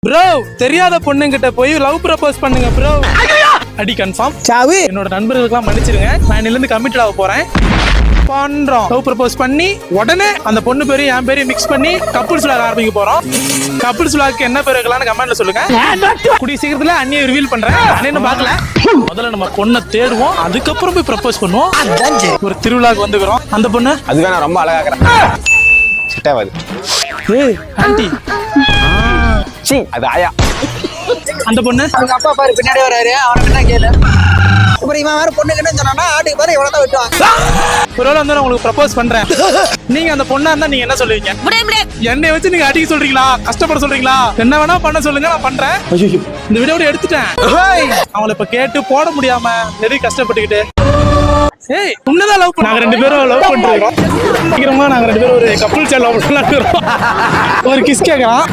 Bro தெரியாத பொண்ணுங்கிட்ட போய் love propose பண்ணுங்க ப்ரோ. அடி கன்ஃபார்ம். சாவு. என்னோட நண்பர்களுக்கெல்லாம் மன்னிச்சிருங்க. நான் இன்னிலிருந்து கமிட்டட் ஆக போறேன். பண்றோம். லவ் ப்ரப்போஸ் பண்ணி உடனே அந்த பொண்ணு பேரையும் என் பேரையும் மிக்ஸ் பண்ணி கப்புள்ஸ் விளாக் ஆரம்பிக்க போறோம். கப்புள்ஸ் விளாக்கு என்ன பேர் வைக்கலாம்னு கமெண்ட்ல சொல்லுங்க. கூடிய சீக்கிரத்துல அண்ணியை ரிவீல் பண்றேன். அண்ணன் பார்க்கல. முதல்ல நம்ம பொண்ணை தேடுவோம், அதுக்கப்புறம் போய் ப்ரப்போஸ் பண்ணுவோம். ஒரு திருவிழாக்கு வந்துக்கிறோம். அந்த பொண்ணு அதுதான் நான் ரொம்ப அழகாக்குறேன். சிட்டாவது. ஏய் ஆண்டி. சி அது ஆயா. அந்த பொண்ணு அவங்க அப்பா பாரு பின்னாடி வராரு, அவனை என்ன கேளு. அப்புறம் இவன் வேற பொண்ணு கிட்ட சொன்னா ஆட்டுக்கு பாரு இவ்வளவு தான் வெட்டுவாங்க. ஒருவேளை வந்து நான் உங்களுக்கு ப்ரப்போஸ் பண்றேன், நீங்க அந்த பொண்ணா இருந்தா நீங்க என்ன சொல்லுவீங்க? என்னை வச்சு நீங்க அடிக்க சொல்றீங்களா, கஷ்டப்பட சொல்றீங்களா? என்ன வேணா பண்ண சொல்லுங்க, நான் பண்றேன். இந்த வீடியோட எடுத்துட்டேன். அவங்கள இப்ப கேட்டு போட முடியாம எதுக்கு கஷ்டப்பட்டுக்கிட்டு? ஏய் உன்னதான் லவ் பண்ண. நாங்க ரெண்டு பேரும் லவ் பண்றோம். சீக்கிரமா நாங்க ரெண்டு பேரும் ஒரு கப்புள் லவ் பண்ணலாம். ஒரு கிஸ் கேட்கலாம்.